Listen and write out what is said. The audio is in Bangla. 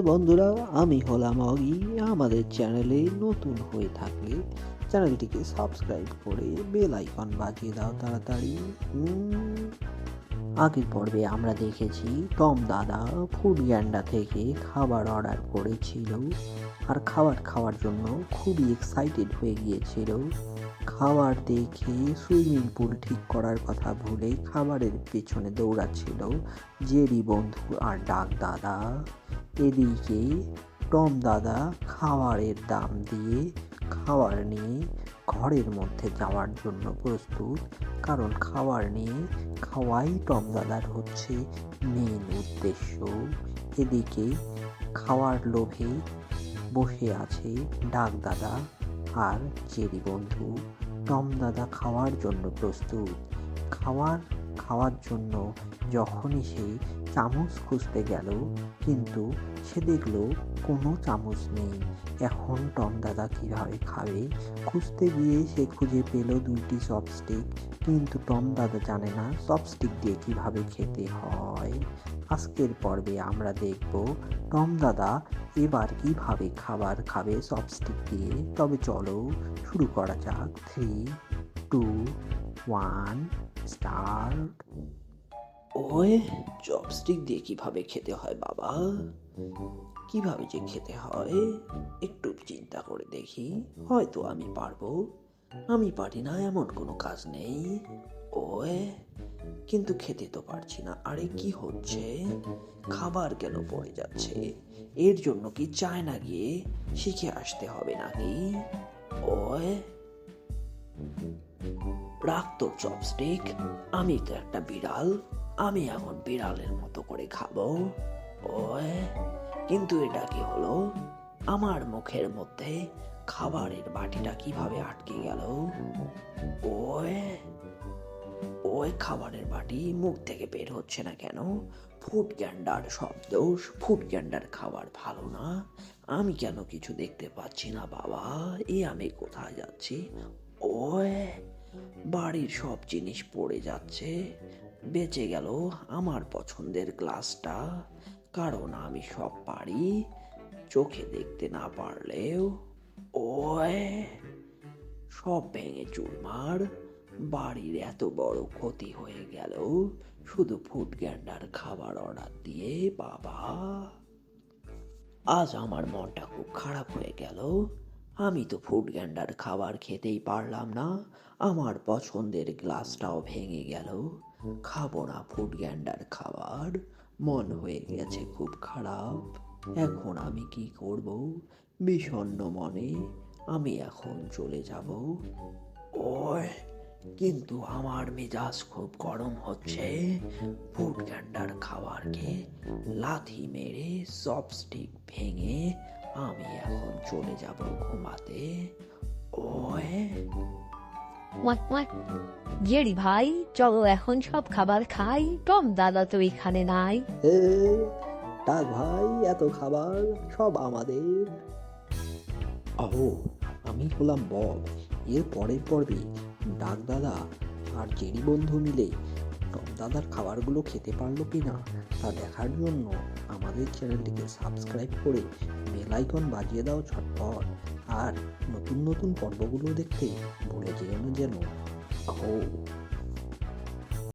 বন্ধুরা, আমি হলাম অগি। আমাদের চ্যানেলে নতুন হয়ে থাকলে চ্যানেলটিকে সাবস্ক্রাইব করে বেল আইকন বাজিয়ে দাও তাড়াতাড়ি। আগের পর্বে আমরা দেখেছি টম দাদা ফুড গ্যান্ডা থেকে খাবার অর্ডার করেছিল আর খাবার খাওয়ার জন্য খুবই এক্সাইটেড হয়ে গিয়েছিল। খাবার দেখে সুইমিং পুল ঠিক করার কথা ভুলে খাবারের পেছনে দৌড়াচ্ছিল জেরি বন্ধু আর ডাক দাদা। এদিকে টম দাদা খাবারের দাম দিয়ে খাবার নিয়ে ঘরের মধ্যে যাওয়ার জন্য প্রস্তুত, কারণ খাবার নিয়ে খাওয়াই টম দাদার হচ্ছে মেন উদ্দেশ্য। এদিকে খাওয়ার লোভে বসে আছে ডাক দাদা আর জেরি বন্ধু। টম দাদা খাওয়ার জন্য প্রস্তুত। খাওয়ার জন্য যখনই সে চামচ খুঁজতে গেল, কিন্তু সে দেখলো কোনো চামচ নেই। এখন টম দাদা কিভাবে খাবে? খুঁজতে গিয়ে সে খুঁজে পেল 2টি চপস্টিক, কিন্তু টম দাদা জানে না চপস্টিক দিয়ে কিভাবে খেতে হয়। আজকের পর্বে আমরা দেখব টম দাদা এবার কিভাবে খাবার খাবে চপস্টিক দিয়ে। তবে চলো শুরু করা যাক। 3, 2, 1 স্টার্ট। ওই চপস্টিক দিয়ে কিভাবে খেতে হয় বাবা? কিভাবে যে খেতে হয় একটু চিন্তা করে দেখি, হয়তো আমি পারবো। আমি পারি না এমন কোনো কাজ নেই। ওই কিন্তু খেতে তো পারছি না। আরে কি হচ্ছে? খাবার কেন পড়ে যাচ্ছে? এর জন্য কি চায়না গিয়ে শিখে আসতে হবে নাকি? ওই রাখ তোর চপস্টিক। আমি তো একটা বিড়াল, আমি এখন বিড়ালের মতো করে খাবো। ওই কিন্তু এটা কি হলো? আমার মুখের মধ্যে খাবারের বাটিটা কিভাবে আটকে গেল? ওই ওই খাবারের বাটি মুখ থেকে বের হচ্ছে না কেন? ফুড গ্যান্ডার সব দোষ। ফুড গ্যান্ডার খাবার ভালো না। আমি কেন কিছু দেখতে পাচ্ছি না বাবা? আমি কোথায় যাচ্ছি? ওই বাড়ির সব জিনিস পড়ে যাচ্ছে। বেঁচে গেল আমার পছন্দের গ্লাসটা, কারণ আমি সব পারি, চোখে দেখতে না পারলেও। ওই সব ভেঙে চুরমার। বাড়ির এত বড় ক্ষতি হয়ে গেল শুধু ফুড গ্যান্ডার খাবার অর্ডার দিয়ে। বাবা, আজ আমার মনটা খুব খারাপ হয়ে গেল। আমি তো ফুড গ্যান্ডার খাবার খেতেই পারলাম না, আমার পছন্দের গ্লাসটাও ভেঙে গেল। খাবো না ফুড গ্যান্ডার খাবার। মন হয়ে গেছে খুব খারাপ। এখন আমি কি করব? বিষণ্ণ মনে আমি এখন চলে যাব। ওই কিন্তু আমার মেজাজ খুব গরম হচ্ছে। ফুড গ্যান্ডার খাবারকে লাথি মেরে চপস্টিক ভেঙে আমি এখন চলে যাব ঘুমাতে। ওই ওয়াক ওয়াক। জেরি ভাই, চলো এখন সব খাবার খাই। টম দাদা তো এখানে নাই। হে ডাক ভাই, এত খাবার সব আমাদের। আমি হলাম বব। এর পরের পর্বে ডাক দাদা আর জেরি বন্ধু মিলে টম দাদার খাবারগুলো খেতে পারলো কিনা তা দেখার জন্য আমাদের চ্যানেলটিকে সাবস্ক্রাইব করে বেল আইকন বাজিয়ে দাও ঝটপট। আর নতুন নতুন পর্বগুলো দেখতে ভুলে যেও না যেন।